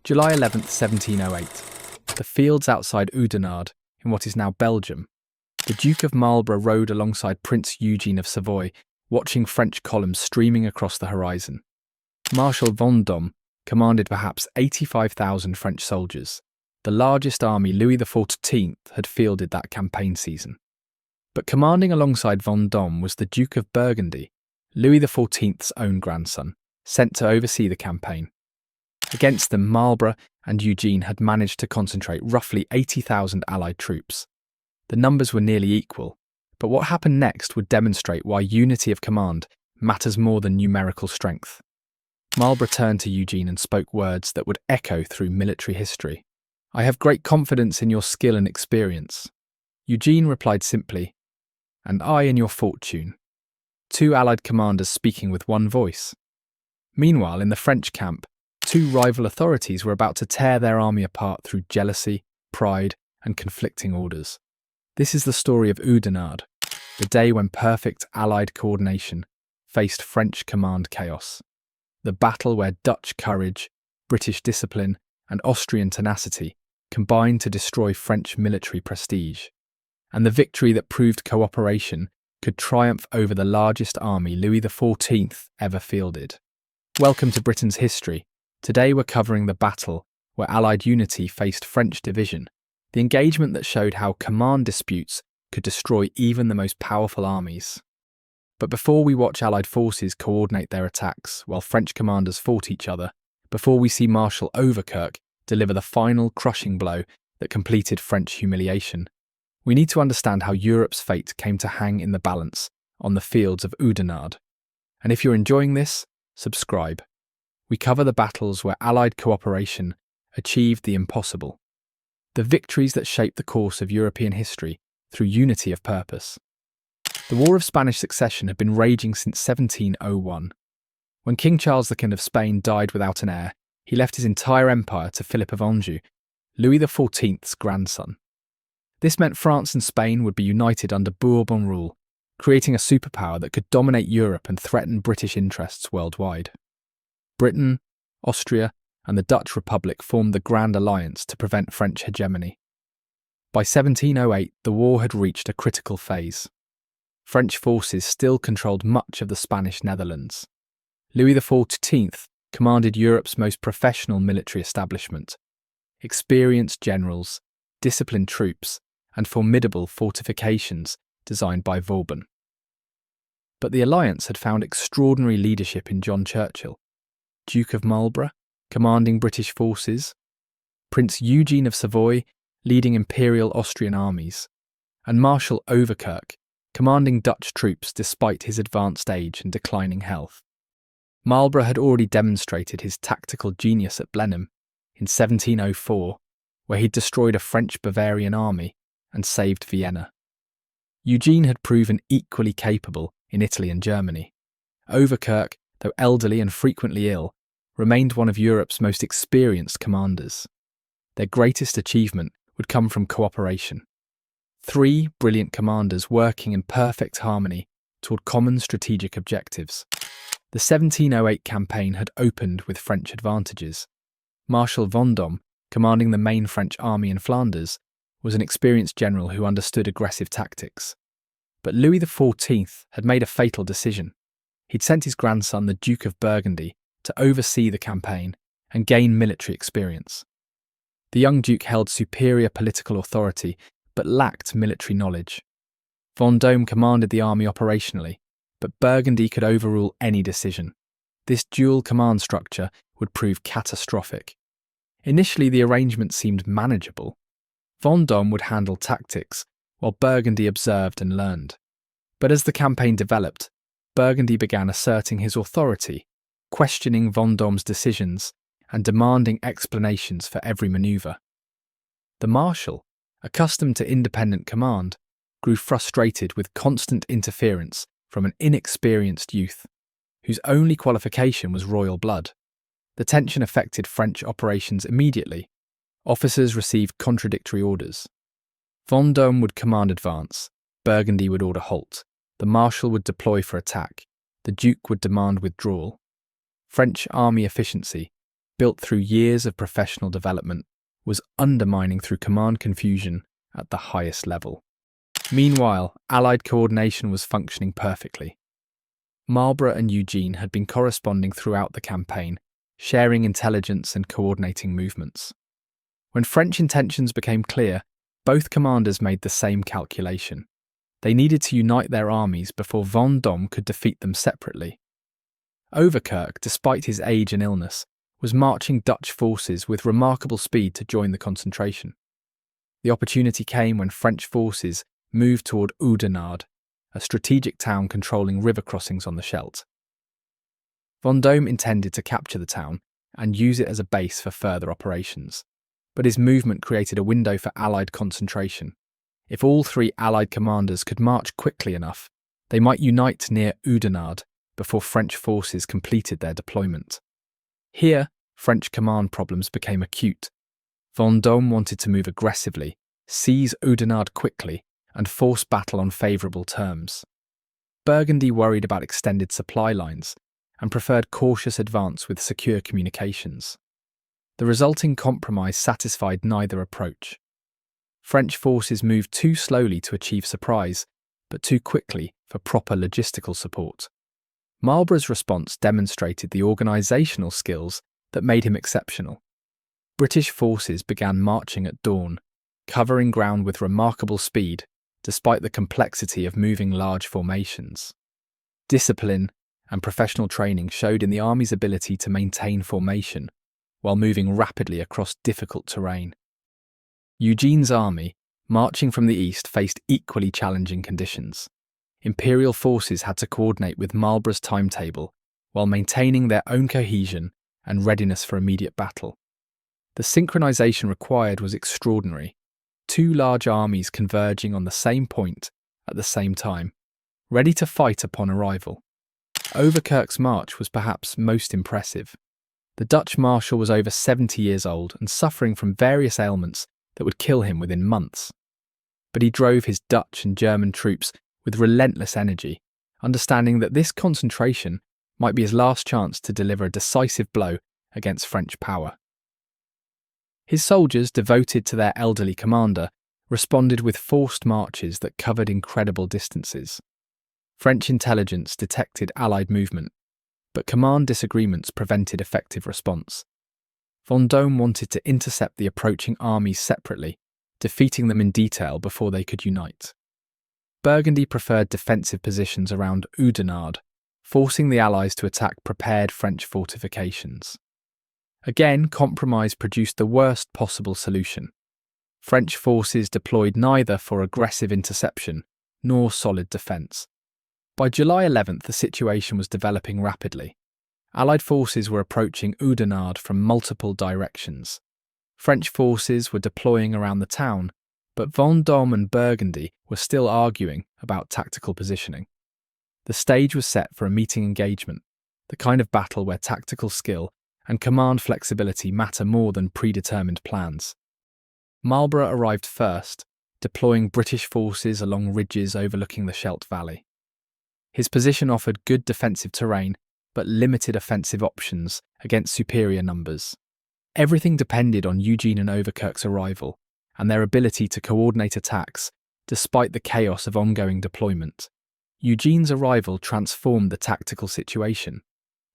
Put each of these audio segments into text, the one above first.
July 11th, 1708. The fields outside Oudenarde, in what is now Belgium. The Duke of Marlborough rode alongside Prince Eugene of Savoy, watching French columns streaming across the horizon. Marshal Vendôme commanded perhaps 85,000 French soldiers, the largest army Louis XIV had fielded that campaign season. But commanding alongside Vendôme was the Duke of Burgundy, Louis XIV's own grandson, sent to oversee the campaign. Against them, Marlborough and Eugene had managed to concentrate roughly 80,000 Allied troops. The numbers were nearly equal, but what happened next would demonstrate why unity of command matters more than numerical strength. Marlborough turned to Eugene and spoke words that would echo through military history. "I have great confidence in your skill and experience." Eugene replied simply, "And I in your fortune." Two Allied commanders speaking with one voice. Meanwhile, in the French camp, two rival authorities were about to tear their army apart through jealousy, pride, and conflicting orders. This is the story of Oudenarde, the day when perfect Allied coordination faced French command chaos. The battle where Dutch courage, British discipline, and Austrian tenacity combined to destroy French military prestige. And the victory that proved cooperation could triumph over the largest army Louis XIV ever fielded. Welcome to Britain's history. Today we're covering the battle where Allied unity faced French division, the engagement that showed how command disputes could destroy even the most powerful armies. But before we watch Allied forces coordinate their attacks while French commanders fought each other, before we see Marshal Overkirk deliver the final crushing blow that completed French humiliation, we need to understand how Europe's fate came to hang in the balance on the fields of Oudenarde. And if you're enjoying this, subscribe. We cover the battles where Allied cooperation achieved the impossible, the victories that shaped the course of European history through unity of purpose. The War of Spanish Succession had been raging since 1701. When King Charles II of Spain died without an heir, he left his entire empire to Philip of Anjou, Louis XIV's grandson. This meant France and Spain would be united under Bourbon rule, creating a superpower that could dominate Europe and threaten British interests worldwide. Britain, Austria, and the Dutch Republic formed the Grand Alliance to prevent French hegemony. By 1708, the war had reached a critical phase. French forces still controlled much of the Spanish Netherlands. Louis XIV commanded Europe's most professional military establishment, experienced generals, disciplined troops, and formidable fortifications designed by Vauban. But the alliance had found extraordinary leadership in John Churchill, Duke of Marlborough, commanding British forces, Prince Eugene of Savoy, leading Imperial Austrian armies, and Marshal Overkirk, commanding Dutch troops despite his advanced age and declining health. Marlborough had already demonstrated his tactical genius at Blenheim in 1704, where he destroyed a French Bavarian army and saved Vienna. Eugene had proven equally capable in Italy and Germany. Overkirk, though elderly and frequently ill, remained one of Europe's most experienced commanders. Their greatest achievement would come from cooperation. Three brilliant commanders working in perfect harmony toward common strategic objectives. The 1708 campaign had opened with French advantages. Marshal Vendôme, commanding the main French army in Flanders, was an experienced general who understood aggressive tactics. But Louis XIV had made a fatal decision. He'd sent his grandson, the Duke of Burgundy, to oversee the campaign and gain military experience. The young Duke held superior political authority but lacked military knowledge. Vendôme commanded the army operationally, but Burgundy could overrule any decision. This dual command structure would prove catastrophic. Initially, the arrangement seemed manageable. Vendôme would handle tactics, while Burgundy observed and learned. But as the campaign developed, Burgundy began asserting his authority, questioning Vendôme's decisions and demanding explanations for every manoeuvre. The Marshal, accustomed to independent command, grew frustrated with constant interference from an inexperienced youth, whose only qualification was royal blood. The tension affected French operations immediately. Officers received contradictory orders. Vendôme would command advance, Burgundy would order halt, the Marshal would deploy for attack, the Duke would demand withdrawal. French army efficiency built through years of professional development, was undermining through command confusion at the highest level. Meanwhile, Allied coordination was functioning perfectly. Marlborough and Eugene had been corresponding throughout the campaign, sharing intelligence and coordinating movements. When French intentions became clear, both commanders made the same calculation. They needed to unite their armies before Vendôme could defeat them separately. Overkirk, despite his age and illness, was marching Dutch forces with remarkable speed to join the concentration. The opportunity came when French forces moved toward Oudenarde, a strategic town controlling river crossings on the Scheldt. Vendôme intended to capture the town and use it as a base for further operations, but his movement created a window for Allied concentration. If all three Allied commanders could march quickly enough, they might unite near Oudenarde before French forces completed their deployment. Here, French command problems became acute. Vendôme wanted to move aggressively, seize Oudenarde quickly, and force battle on favourable terms. Burgundy worried about extended supply lines and preferred cautious advance with secure communications. The resulting compromise satisfied neither approach. French forces moved too slowly to achieve surprise, but too quickly for proper logistical support. Marlborough's response demonstrated the organisational skills that made him exceptional. British forces began marching at dawn, covering ground with remarkable speed, despite the complexity of moving large formations. Discipline and professional training showed in the army's ability to maintain formation while moving rapidly across difficult terrain. Eugene's army, marching from the east, faced equally challenging conditions. Imperial forces had to coordinate with Marlborough's timetable while maintaining their own cohesion and readiness for immediate battle. The synchronization required was extraordinary. Two large armies converging on the same point at the same time, ready to fight upon arrival. Overkirk's march was perhaps most impressive. The Dutch marshal was over 70 years old and suffering from various ailments that would kill him within months. But he drove his Dutch and German troops with relentless energy, understanding that this concentration might be his last chance to deliver a decisive blow against French power. His soldiers, devoted to their elderly commander, responded with forced marches that covered incredible distances. French intelligence detected Allied movement, but command disagreements prevented effective response. Vendôme wanted to intercept the approaching armies separately, defeating them in detail before they could unite. Burgundy preferred defensive positions around Oudenarde, forcing the Allies to attack prepared French fortifications. Again, compromise produced the worst possible solution. French forces deployed neither for aggressive interception nor solid defence. By July 11th, the situation was developing rapidly. Allied forces were approaching Oudenarde from multiple directions. French forces were deploying around the town, but Vendôme and Burgundy were still arguing about tactical positioning. The stage was set for a meeting engagement, the kind of battle where tactical skill and command flexibility matter more than predetermined plans. Marlborough arrived first, deploying British forces along ridges overlooking the Scheldt Valley. His position offered good defensive terrain, but limited offensive options against superior numbers. Everything depended on Eugene and Overkirk's arrival and their ability to coordinate attacks despite the chaos of ongoing deployment. Eugene's arrival transformed the tactical situation.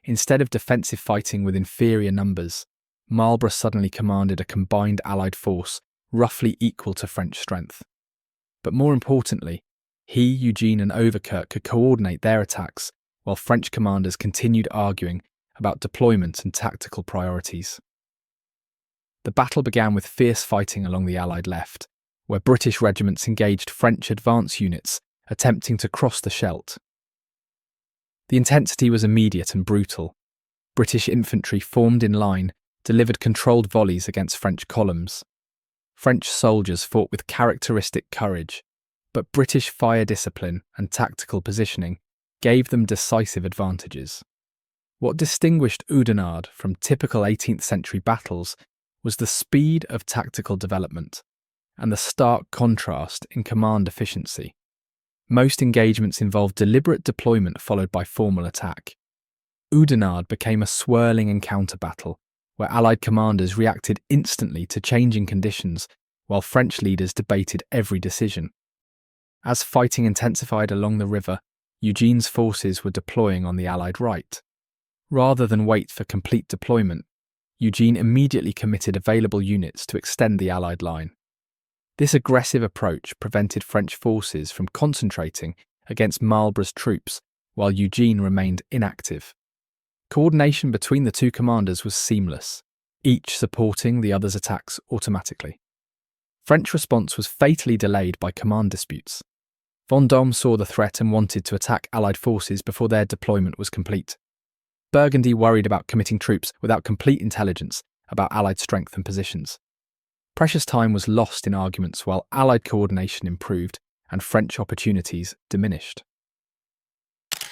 Instead of defensive fighting with inferior numbers, Marlborough suddenly commanded a combined Allied force roughly equal to French strength. But more importantly, he, Eugene and Overkirk could coordinate their attacks while French commanders continued arguing about deployment and tactical priorities. The battle began with fierce fighting along the Allied left, where British regiments engaged French advance units attempting to cross the Scheldt. The intensity was immediate and brutal. British infantry formed in line, delivered controlled volleys against French columns. French soldiers fought with characteristic courage, but British fire discipline and tactical positioning gave them decisive advantages. What distinguished Oudenarde from typical 18th century battles was the speed of tactical development and the stark contrast in command efficiency. Most engagements involved deliberate deployment followed by formal attack. Oudenarde became a swirling encounter battle, where Allied commanders reacted instantly to changing conditions while French leaders debated every decision. As fighting intensified along the river, Eugene's forces were deploying on the Allied right. Rather than wait for complete deployment, Eugene immediately committed available units to extend the Allied line. This aggressive approach prevented French forces from concentrating against Marlborough's troops while Eugene remained inactive. Coordination between the two commanders was seamless, each supporting the other's attacks automatically. French response was fatally delayed by command disputes. Vendôme saw the threat and wanted to attack Allied forces before their deployment was complete. Burgundy worried about committing troops without complete intelligence about Allied strength and positions. Precious time was lost in arguments while Allied coordination improved and French opportunities diminished.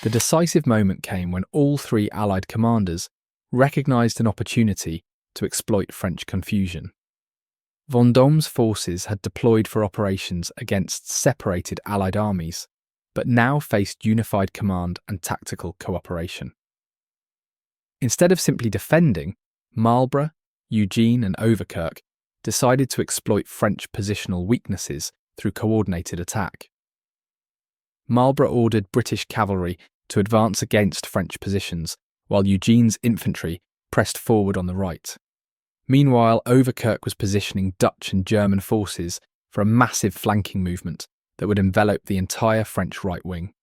The decisive moment came when all three Allied commanders recognised an opportunity to exploit French confusion. Vendôme's forces had deployed for operations against separated Allied armies, but now faced unified command and tactical cooperation. Instead of simply defending, Marlborough, Eugene and Overkirk decided to exploit French positional weaknesses through coordinated attack. Marlborough ordered British cavalry to advance against French positions, while Eugene's infantry pressed forward on the right. Meanwhile, Overkirk was positioning Dutch and German forces for a massive flanking movement that would envelop the entire French right wing.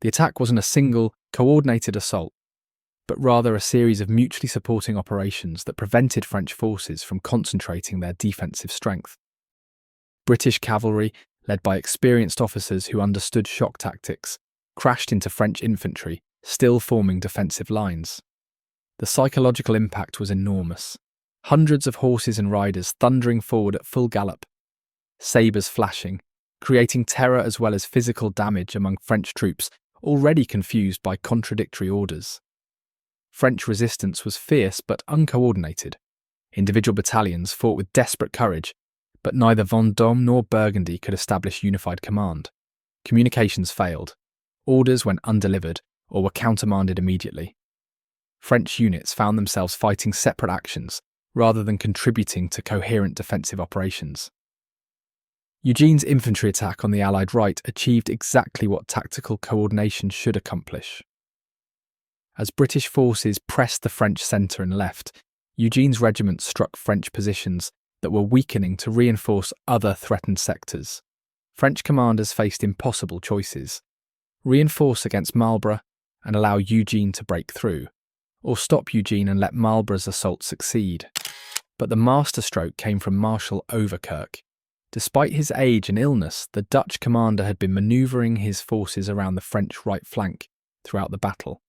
The attack wasn't a single, coordinated assault, but rather a series of mutually supporting operations that prevented French forces from concentrating their defensive strength. British cavalry, led by experienced officers who understood shock tactics, crashed into French infantry, still forming defensive lines. The psychological impact was enormous. Hundreds of horses and riders thundering forward at full gallop, sabres flashing, creating terror as well as physical damage among French troops already confused by contradictory orders. French resistance was fierce but uncoordinated. Individual battalions fought with desperate courage, but neither Vendôme nor Burgundy could establish unified command. Communications failed. Orders went undelivered or were countermanded immediately. French units found themselves fighting separate actions rather than contributing to coherent defensive operations. Eugene's infantry attack on the Allied right achieved exactly what tactical coordination should accomplish. As British forces pressed the French centre and left, Eugene's regiment struck French positions that were weakening to reinforce other threatened sectors. French commanders faced impossible choices: reinforce against Marlborough and allow Eugene to break through, or stop Eugene and let Marlborough's assault succeed. But the masterstroke came from Marshal Overkirk. Despite his age and illness, the Dutch commander had been manoeuvring his forces around the French right flank throughout the battle.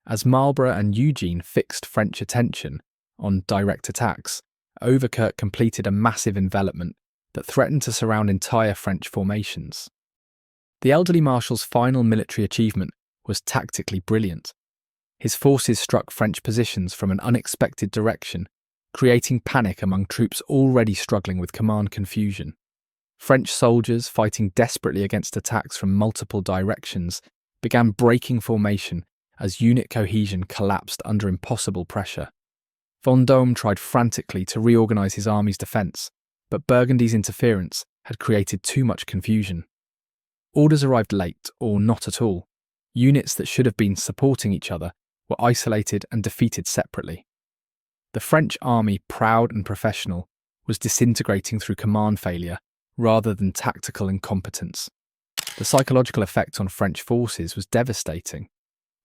As Marlborough and Eugene fixed French attention on direct attacks, Overkirk completed a massive envelopment that threatened to surround entire French formations. The elderly marshal's final military achievement was tactically brilliant. His forces struck French positions from an unexpected direction, creating panic among troops already struggling with command confusion. French soldiers, fighting desperately against attacks from multiple directions, began breaking formation as unit cohesion collapsed under impossible pressure. Vendôme tried frantically to reorganise his army's defence, but Burgundy's interference had created too much confusion. Orders arrived late, or not at all. Units that should have been supporting each other were isolated and defeated separately. The French army, proud and professional, was disintegrating through command failure rather than tactical incompetence. The psychological effect on French forces was devastating.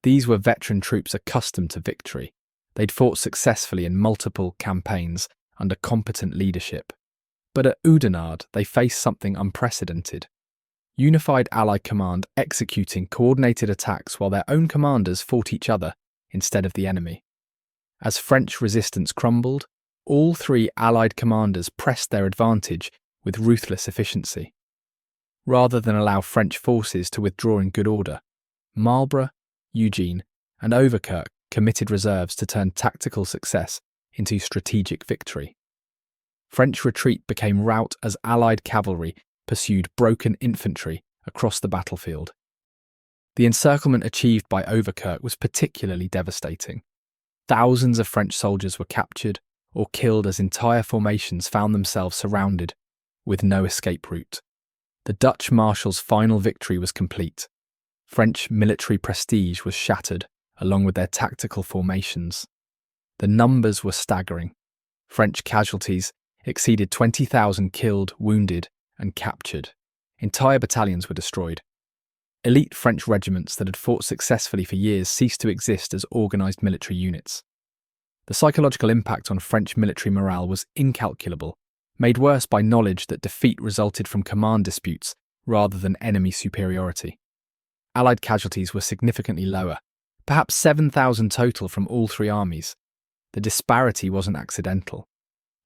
These were veteran troops accustomed to victory. They'd fought successfully in multiple campaigns under competent leadership. But at Oudenarde, they faced something unprecedented. Unified Allied command executing coordinated attacks while their own commanders fought each other instead of the enemy. As French resistance crumbled, all three Allied commanders pressed their advantage with ruthless efficiency. Rather than allow French forces to withdraw in good order, Marlborough, Eugene, and Overkirk committed reserves to turn tactical success into strategic victory. French retreat became rout as Allied cavalry pursued broken infantry across the battlefield. The encirclement achieved by Overkirk was particularly devastating. Thousands of French soldiers were captured or killed as entire formations found themselves surrounded, with no escape route. The Dutch marshal's final victory was complete. French military prestige was shattered, along with their tactical formations. The numbers were staggering. French casualties exceeded 20,000 killed, wounded, and captured. Entire battalions were destroyed. Elite French regiments that had fought successfully for years ceased to exist as organised military units. The psychological impact on French military morale was incalculable, made worse by knowledge that defeat resulted from command disputes rather than enemy superiority. Allied casualties were significantly lower, perhaps 7,000 total from all three armies. The disparity wasn't accidental.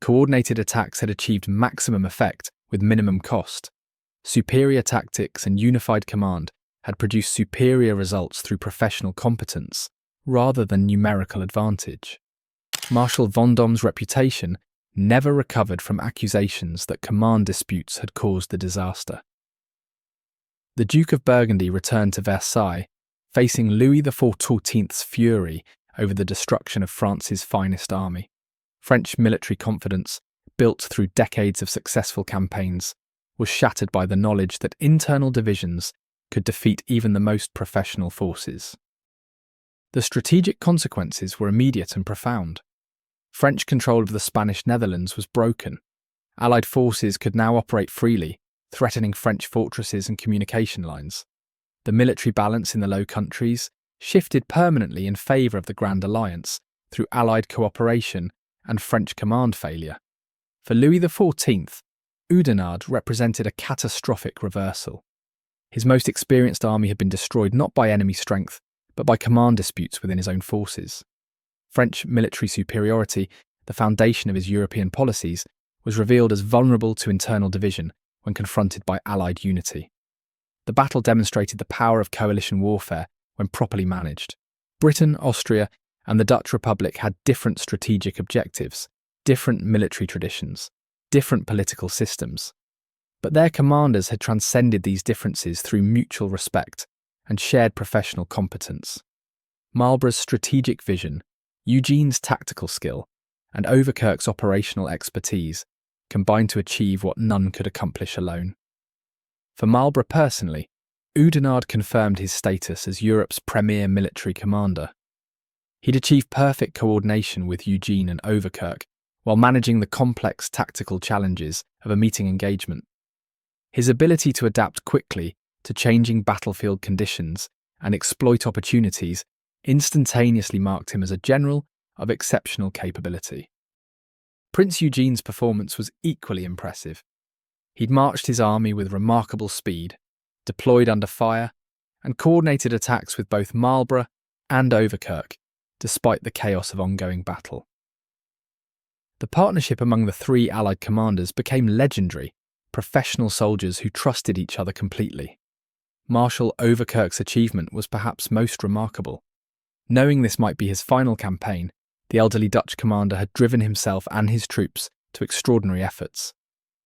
Coordinated attacks had achieved maximum effect with minimum cost. Superior tactics and unified command had produced superior results through professional competence rather than numerical advantage. Marshal Vendôme's reputation never recovered from accusations that command disputes had caused the disaster. The Duke of Burgundy returned to Versailles, facing Louis XIV's fury over the destruction of France's finest army. French military confidence, built through decades of successful campaigns, was shattered by the knowledge that internal divisions could defeat even the most professional forces. The strategic consequences were immediate and profound. French control of the Spanish Netherlands was broken. Allied forces could now operate freely, threatening French fortresses and communication lines. The military balance in the Low Countries shifted permanently in favour of the Grand Alliance through Allied cooperation and French command failure. For Louis XIV, Oudenarde represented a catastrophic reversal. His most experienced army had been destroyed not by enemy strength, but by command disputes within his own forces. French military superiority, the foundation of his European policies, was revealed as vulnerable to internal division when confronted by Allied unity. The battle demonstrated the power of coalition warfare when properly managed. Britain, Austria, and the Dutch Republic had different strategic objectives, different military traditions, different political systems. But their commanders had transcended these differences through mutual respect and shared professional competence. Marlborough's strategic vision, Eugene's tactical skill, and Overkirk's operational expertise combined to achieve what none could accomplish alone. For Marlborough personally, Oudenarde confirmed his status as Europe's premier military commander. He'd achieved perfect coordination with Eugene and Overkirk while managing the complex tactical challenges of a meeting engagement. His ability to adapt quickly to changing battlefield conditions and exploit opportunities instantaneously marked him as a general of exceptional capability. Prince Eugene's performance was equally impressive. He'd marched his army with remarkable speed, deployed under fire, and coordinated attacks with both Marlborough and Overkirk, despite the chaos of ongoing battle. The partnership among the three Allied commanders became legendary, professional soldiers who trusted each other completely. Marshal Overkirk's achievement was perhaps most remarkable. Knowing this might be his final campaign, the elderly Dutch commander had driven himself and his troops to extraordinary efforts.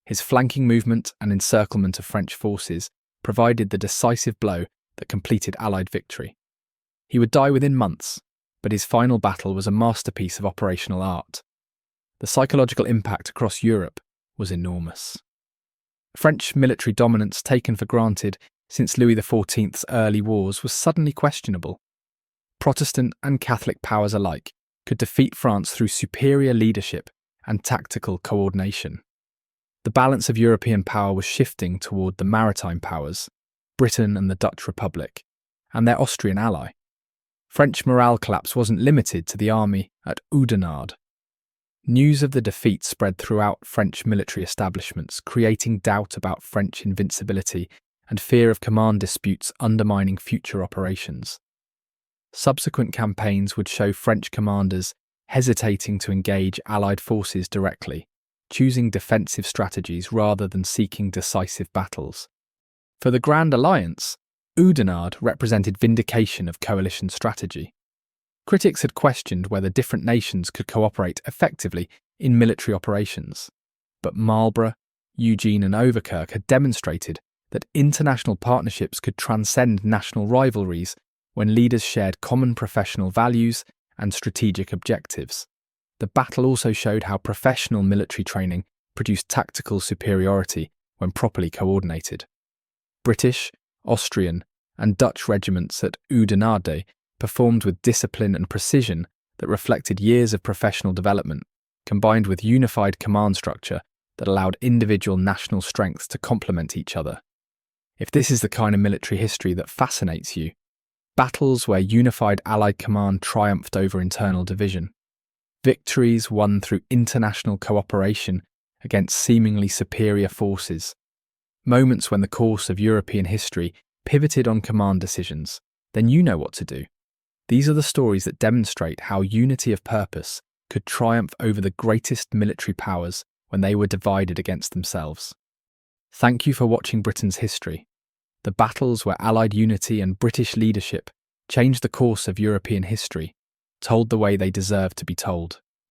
His flanking movement and encirclement of French forces provided the decisive blow that completed Allied victory. He would die within months, but his final battle was a masterpiece of operational art. The psychological impact across Europe was enormous. French military dominance taken for granted since Louis XIV's early wars was suddenly questionable. Protestant and Catholic powers alike could defeat France through superior leadership and tactical coordination. The balance of European power was shifting toward the maritime powers, Britain and the Dutch Republic, and their Austrian ally. French morale collapse wasn't limited to the army at Oudenarde. News of the defeat spread throughout French military establishments, creating doubt about French invincibility and fear of command disputes undermining future operations. Subsequent campaigns would show French commanders hesitating to engage Allied forces directly, choosing defensive strategies rather than seeking decisive battles. For the Grand Alliance, Oudenarde represented vindication of coalition strategy. Critics had questioned whether different nations could cooperate effectively in military operations, but Marlborough, Eugene and Overkirk had demonstrated that international partnerships could transcend national rivalries when leaders shared common professional values and strategic objectives. The battle also showed how professional military training produced tactical superiority when properly coordinated. British, Austrian, and Dutch regiments at Oudenarde performed with discipline and precision that reflected years of professional development, combined with unified command structure that allowed individual national strengths to complement each other. If this is the kind of military history that fascinates you, battles where unified Allied command triumphed over internal division, victories won through international cooperation against seemingly superior forces, moments when the course of European history pivoted on command decisions, then you know what to do. These are the stories that demonstrate how unity of purpose could triumph over the greatest military powers when they were divided against themselves. Thank you for watching Britain's history, the battles where Allied unity and British leadership changed the course of European history, told the way they deserve to be told.